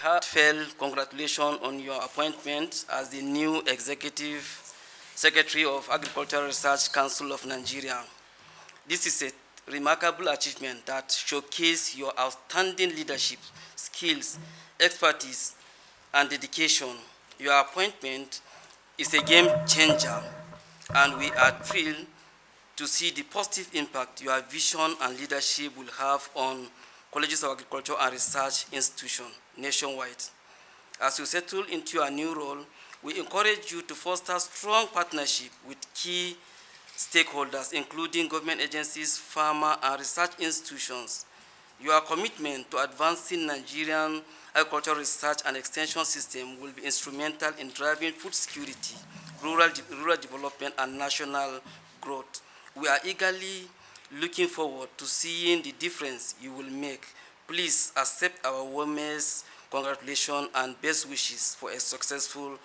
Heartfelt congratulations on your appointment as the new Executive Secretary of Agricultural Research Council of Nigeria. This is a remarkable achievement that showcases your outstanding leadership, skills, expertise, and dedication. Your appointment is a game changer, and we are thrilled to see the positive impact your vision and leadership will have on colleges of agriculture and research institutions nationwide. As you settle into your new role, we encourage you to foster strong partnership with key stakeholders, including government agencies, farmer, and research institutions. Your commitment to advancing Nigerian agricultural research and extension system will be instrumental in driving food security, rural development, and national growth. We are eagerly looking forward to seeing the difference you will make. Please accept our warmest congratulations and best wishes for a successful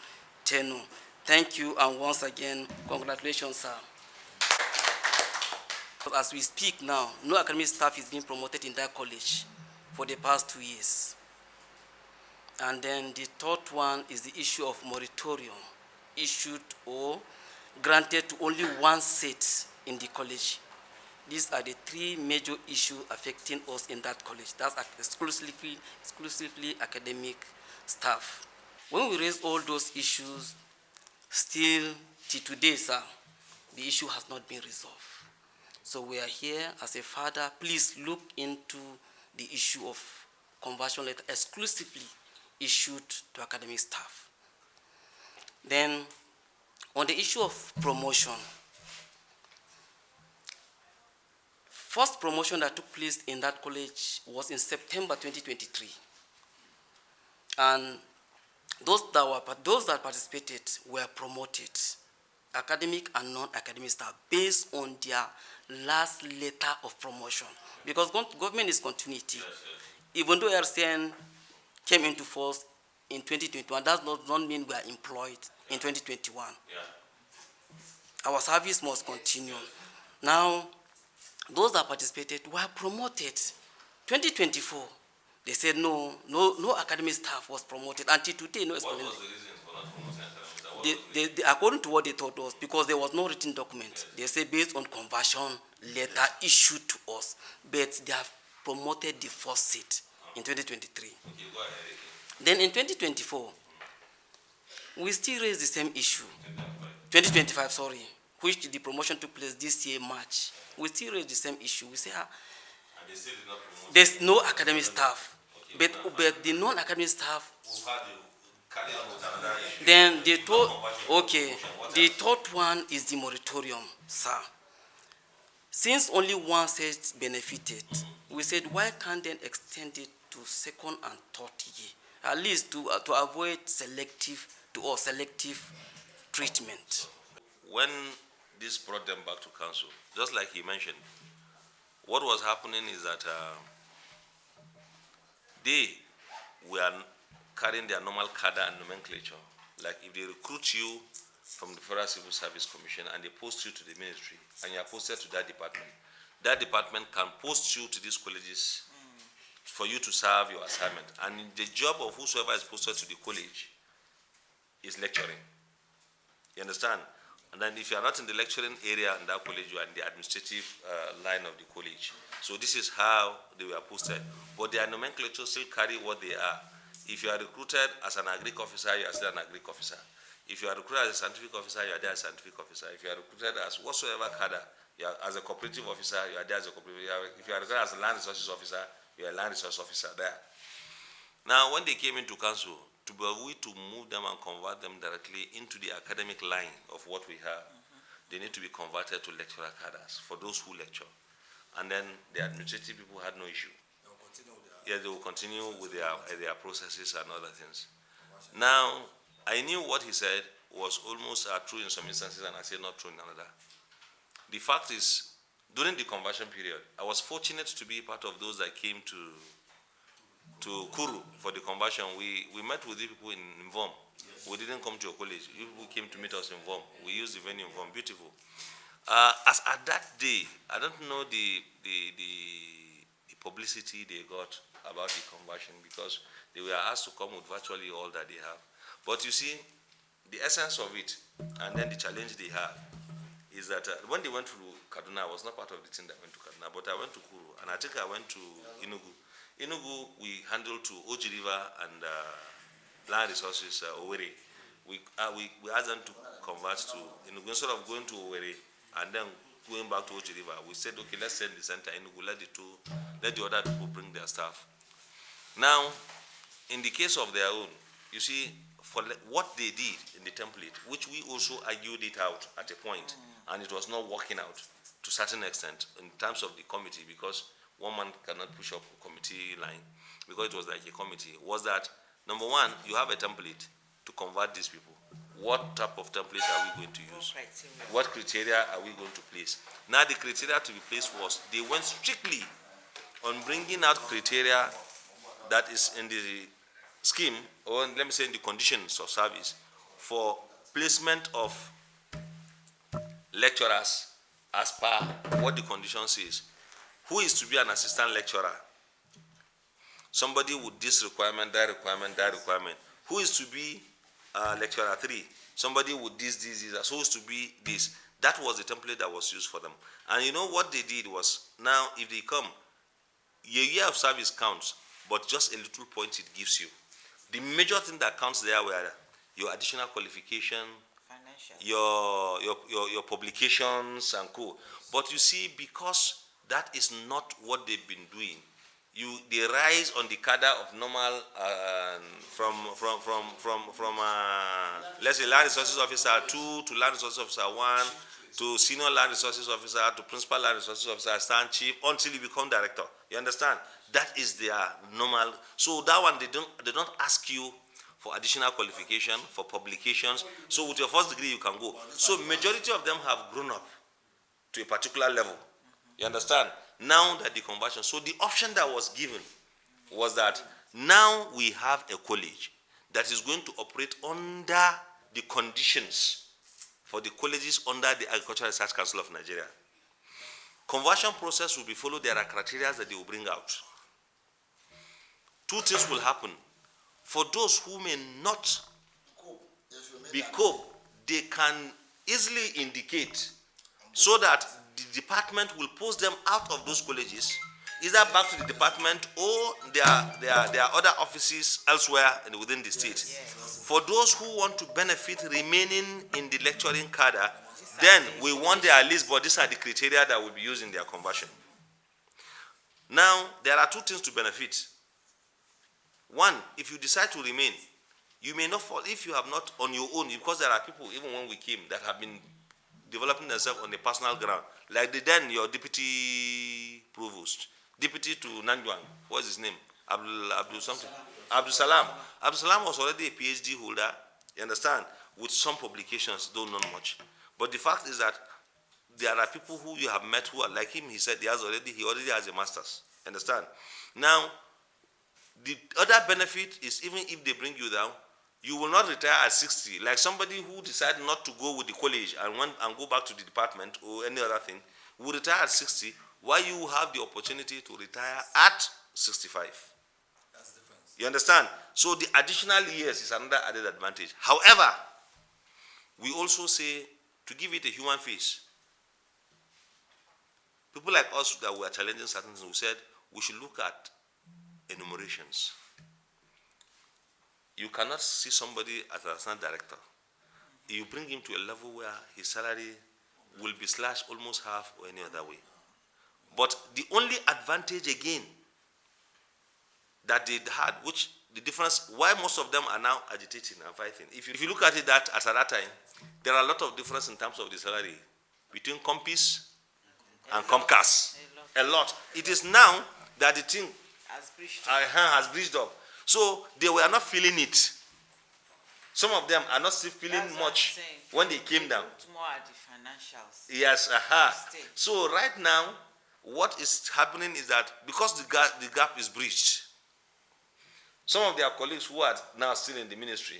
tenure. Thank you, and once again, congratulations, sir. As we speak now, no academic staff is being promoted in that college for the past 2 years. And then the third one is the issue of moratorium issued or granted to only one seat in the college. These are the three major issues affecting us in that college. That's exclusively academic staff. When we raise all those issues, still till today, sir, the issue has not been resolved. So we are here as a father. Please look into the issue of conversion letter exclusively issued to academic staff. Then, on the issue of promotion, first promotion that took place in that college was in September 2023. And those that participated were promoted, academic and non-academic staff, based on their last letter of promotion. Because government is continuity. Yes, yes. Even though RCN came into force in 2021, that does not mean we are employed in 2021. Yeah. Our service must continue. Now, those that participated were promoted. 2024, they said no academic staff was promoted. Until today, no explanation. What was the reason for not promoting academic staff? According to what they told us, because there was no written document. Yes. They say based on conversion letter issued to us, but they have promoted the first seat in 2023. Okay, go ahead. Then in 2024, we still raised the same issue. 2025, sorry, which the promotion took place this year, March. We still raise the same issue. We say, and they still did not promote. There's no academic staff, okay, but the non-academic staff carry on with another issue. Then the third one is the moratorium, sir. Since only one set benefited, we said why can't they extend it to second and third year, at least to avoid selective treatment. When this brought them back to council, just like he mentioned, what was happening is that they were carrying their normal cadre and nomenclature. Like if they recruit you from the Federal Civil Service Commission and they post you to the ministry and you are posted to that department can post you to these colleges for you to serve your assignment. And the job of whosoever is posted to the college is lecturing. You understand? And then if you are not in the lecturing area in that college, you are in the administrative line of the college. So this is how they were posted. But their nomenclature still carry what they are. If you are recruited as an Agric officer, you are still an Agric officer. If you are recruited as a scientific officer, you are there as a scientific officer. If you are recruited as whatsoever cadre, you are as a cooperative officer, you are there as a cooperative. If you are recruited as a land resources officer, you are a land resource officer there. Now, when they came into council, to be able to move them and convert them directly into the academic line of what we have, they need to be converted to lecturer cadres for those who lecture. And then the administrative people had no issue. They will continue with their processes and other things. Now, I knew what he said was almost true in some instances, and I said not true in another. The fact is, during the conversion period, I was fortunate to be part of those that came to Kuru for the conversion. We met with the people in Vom. Yes. We didn't come to a college. People came to meet us in Vom. We used the venue in Vom. Beautiful. As at that day, I don't know the publicity they got about the conversion because they were asked to come with virtually all that they have. But you see, the essence of it, and then the challenge they have, is that when they went to Kaduna, I was not part of the team that went to Kaduna, but I went to Kuru, and I think I went to Enugu. Enugu, we handled to Oji River and Land Resources, Owerri. We asked them to convert to Enugu. Instead of going to Owerri and then going back to Oji River, we said, okay, let's send the center Enugu, let the other people bring their staff. Now, in the case of their own, you see, for what they did in the template, which we also argued it out at a point, and it was not working out to a certain extent in terms of the committee, because one man cannot push up a committee line, because it was like a committee, was that, number one, you have a template to convert these people. What type of template are we going to use? What criteria are we going to place? Now, the criteria to be placed was, they went strictly on bringing out criteria that is in the scheme, or let me say in the conditions of service, for placement of lecturers as per what the condition says. Who is to be an assistant lecturer? Somebody with this requirement, that requirement, that requirement. Who is to be lecturer 3? Somebody with this, so is to be this. That was the template that was used for them. And you know what they did was, now if they come, your year of service counts, but just a little point it gives you. The major thing that counts there were your additional qualification, your publications and co. But you see, because that is not what they've been doing, they rise on the cadre of normal from let's say land resources officer 2 to land resources officer 1 to senior land resources officer to principal land resources officer, assistant chief, until you become director. You understand? That is their normal. So that one they don't ask you for additional qualification, for publications. So with your first degree you can go. So majority of them have grown up to a particular level. You understand? Now that the conversion. So the option that was given was that now we have a college that is going to operate under the conditions for the colleges under the Agricultural Research Council of Nigeria. Conversion process will be followed. There are criteria that they will bring out. Two things will happen. For those who may not be cope, they can easily indicate so that the department will post them out of those colleges, either back to the department or their other offices elsewhere within the state. For those who want to benefit remaining in the lecturing cadre, then we want their list, but these are the criteria that will be used in their conversion. Now, there are two things to benefit. One, if you decide to remain, You may not fall if you have not on your own, because there are people, even when we came, that have been developing themselves on a personal ground. Like your deputy provost, deputy to Nanjuang, what's his name? Abdul something. Abdul Salam. Abdul Salam was already a PhD holder, you understand, with some publications, though not much. But the fact is that there are people who you have met who are like him. He said he already has a master's. Understand? Now, the other benefit is even if they bring you down, you will not retire at 60. Like somebody who decided not to go with the college and go back to the department or any other thing, will retire at 60, while you have the opportunity to retire at 65. That's the difference. You understand? So the additional years is another added advantage. However, we also say, to give it a human face, people like us that were challenging certain things, we said we should look at enumerations. You cannot see somebody as an assistant director. You bring him to a level where his salary will be slashed almost half or any other way. But the only advantage again that they had, which the difference, why most of them are now agitating and fighting. If you look at it that as at that time, there are a lot of difference in terms of the salary between Compis and Comcast. A lot. It is now that the thing has breached up. So they were not feeling it. Some of them are not still feeling much when they came down. More at the financials. Yes, So right now, what is happening is that because the gap is breached, some of their colleagues who are now still in the ministry,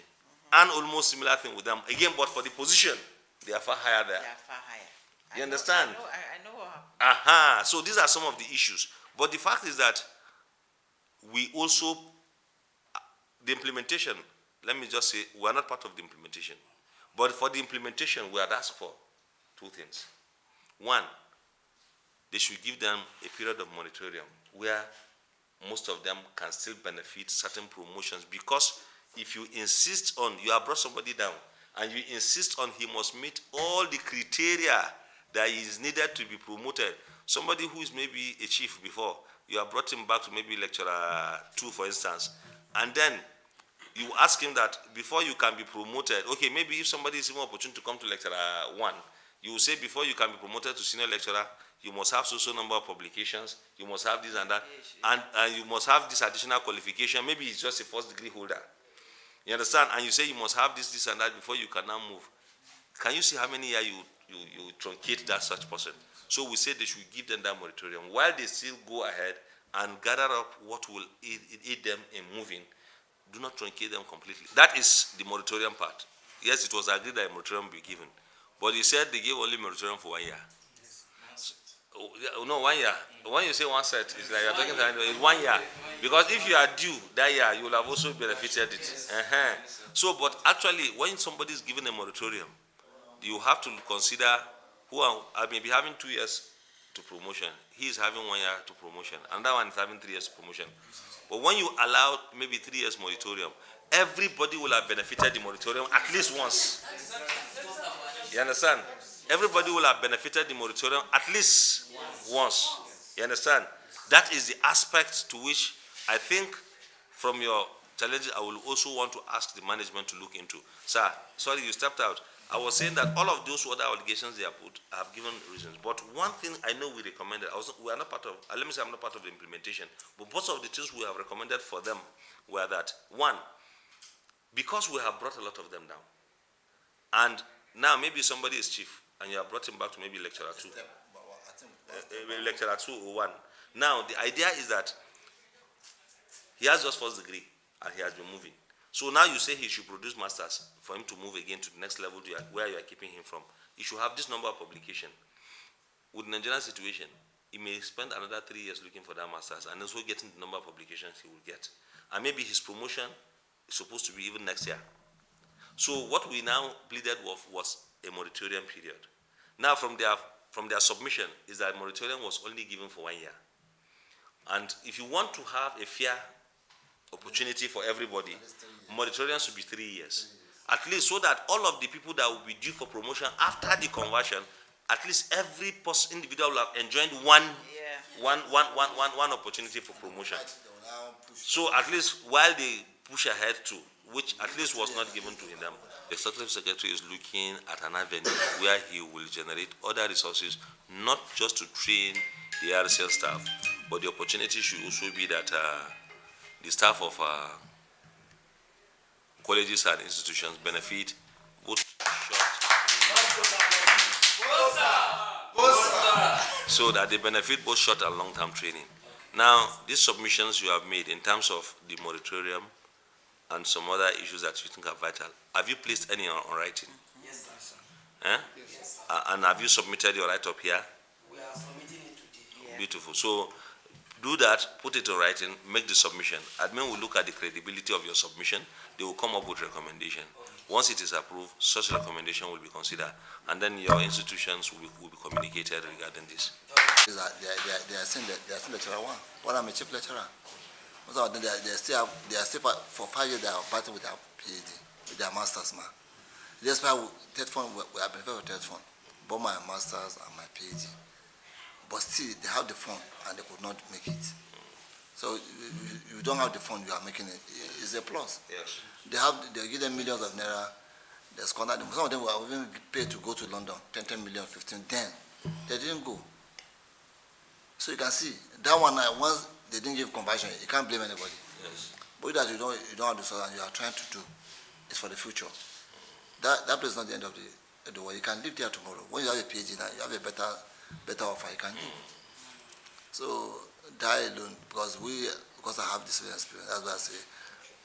and almost similar thing with them, again, but for the position, they are far higher there. They are far higher. You understand? I know what happened. So these are some of the issues. But the fact is that we also, the implementation, let me just say, we are not part of the implementation. But for the implementation, we had asked for two things. One, they should give them a period of moratorium where most of them can still benefit certain promotions, because if you insist on, you have brought somebody down, and you insist on he must meet all the criteria that is needed to be promoted. Somebody who is maybe a chief before, you have brought him back to maybe lecturer 2, for instance, and then you ask him that before you can be promoted, okay, maybe if somebody is even opportune to come to lecturer 1, you will say before you can be promoted to senior lecturer, you must have so number of publications, you must have this and that, and you must have this additional qualification. Maybe it's just a first degree holder. You understand? And you say you must have this and that before you can now move. Can you see how many years you truncate that such person? So we say they should give them that moratorium while they still go ahead and gather up what will aid them in moving. Do not truncate them completely. That is the moratorium part. Yes, it was agreed that a moratorium be given. But you said they gave only moratorium for 1 year. No, 1 year. When you say one set, it's like you're talking about 1 year. Because if you are due that year, you will have also benefited it. So, but actually, when somebody is given a moratorium, you have to consider who are maybe having 2 years to promotion. He is having 1 year to promotion. Another one is having 3 years to promotion. But when you allow maybe 3 years moratorium, everybody will have benefited the moratorium at least once. You understand? Everybody will have benefited the moratorium at least once. You understand? That is the aspect to which I think from your challenges I will also want to ask the management to look into. Sir, sorry you stepped out. I was saying that all of those other allegations they have put, I have given reasons. But one thing I know we recommended, we are not part of, let me say I'm not part of the implementation, but most of the things we have recommended for them were that, one, because we have brought a lot of them down, and now maybe somebody is chief, and you have brought him back to maybe lecturer 2. Lecturer 2 or 1. Now, the idea is that he has just first degree, and he has been moving. So now you say he should produce masters for him to move again to the next level where you are keeping him from. He should have this number of publication. With the Nigerian situation, he may spend another 3 years looking for that masters and also getting the number of publications he will get. And maybe his promotion is supposed to be even next year. So what we now pleaded was a moratorium period. Now from their submission is that moratorium was only given for 1 year. And if you want to have a fair opportunity for everybody, moratorium should be 3 years. At least so that all of the people that will be due for promotion after the conversion, at least every individual will have enjoyed one opportunity for promotion. So at least while they push ahead to, which at least was not given to them. The Executive Secretary is looking at an avenue where he will generate other resources, not just to train the RCL staff, but the opportunity should also be that the staff of colleges and institutions benefit both so that they benefit both short and long-term training. Now, these submissions you have made in terms of the moratorium and some other issues that you think are vital, have you placed any on writing? Yes, sir. Eh? Yes, sir. And have you submitted your write-up here? We are submitting it today. Yeah. Beautiful. So do that, put it in writing, make the submission. Admin will look at the credibility of your submission. They will come up with recommendation. Once it is approved, such recommendation will be considered, and then your institutions will be communicated regarding this. They are still lecturer one. One I'm a chief lecturer. Most of them they are still for 5 years they are battling with their PhD, with their masters, man. That's why third fund we have prepared for third fund, both my masters and my PhD. But still they have the fund and they could not make it. So you don't have the fund, you are making it. It's a plus. Yes. They give them millions of naira. They squander them. Some of them were even paid to go to London, 10 million, 15. Then they didn't go. So you can see that one. Once they didn't give conversion, you can't blame anybody. Yes. But that you don't have the source and you are trying to do, it's for the future. That place is not the end of the world. You can live there tomorrow. When you have a PhD now, you have a better offer. You can live. So that alone, because I have this experience, that's why I say,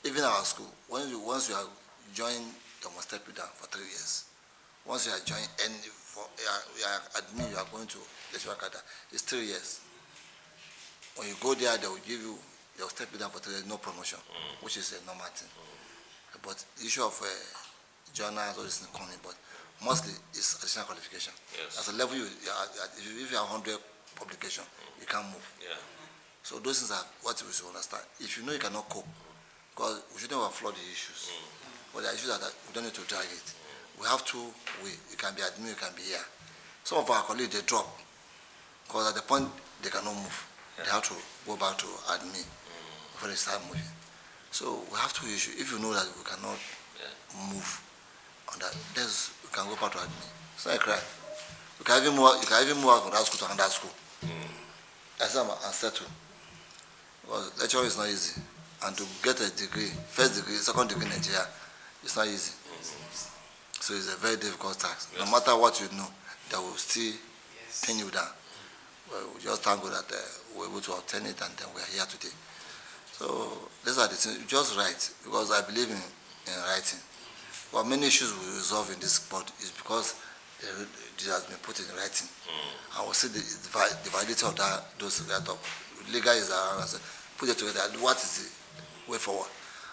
even our school, once you are joined, they must step you down for 3 years. Once you are joined and you are admin, you are going to lecturer cadre, it's 3 years. When you go there, they will step you down for 3 years, no promotion, which is a normal thing. But the issue of journals, all this thing coming, but mostly it's additional qualification. Yes. As a level, if you have 100 publication, you can't move. Yeah. So those things are what we should understand. If you know you cannot cope, because we shouldn't overflow the issues. But there are issues that we don't need to drag it. We have two ways. You can be admin, you can be here. Some of our colleagues, they drop. Because at the point, they cannot move. They have to go back to admin before they start moving. So we have two issues. If you know that we cannot move on that, we can go back to admin. It's not a crime. You can even move out from that school to another school. Exam and settle. Because lecture is not easy. And to get a degree, first degree, second degree in Nigeria, it's not easy. So it's a very difficult task. No matter what you know, they will still pin you down. Well, we just thank God that we're able to obtain it and then we are here today. So these are the things, just write, because I believe in writing. Well, many issues we resolve in this board is because it has been put in writing. I will see the validity of those write-up. Legal is around, put it together. What is the way forward?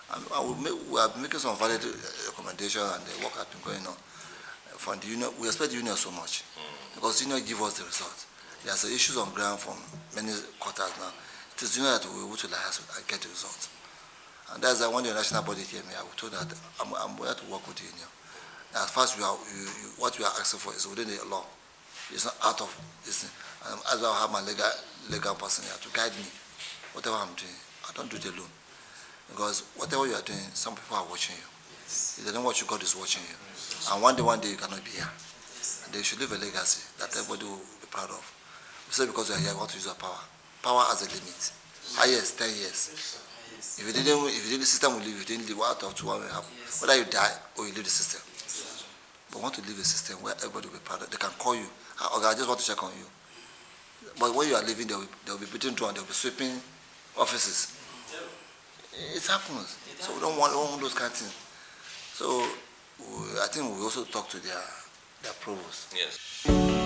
We are making some valid recommendations, and the work has been going on. From the union, we expect the union so much because the union give us the result. There are issues on ground from many quarters now. It is the union that we will utilize and get the result. And that's why when the national body came here, we told that I'm here to work with the union. As far as what we are asking for is within the law. It's not out of this thing. As well, I have my legal person here to guide me. Whatever I'm doing, I don't do it alone. Because whatever you are doing, some people are watching you. If they don't watch you, God is watching you. And one day you cannot be here. And they should leave a legacy that everybody will be proud of. We say because you are here, you want to use your power. Power has a limit. Highest 10 years. If you didn't, the system will leave. If you didn't leave, out of 2 1 will happen. Whether you die or you leave the system. But want to leave a system where everybody will be proud of. They can call you. I just want to check on you. But when you are leaving, they will be beating drum, they will be sweeping offices. It happens. So we don't want those kind of things. So I think we also talk to their provost. Yes.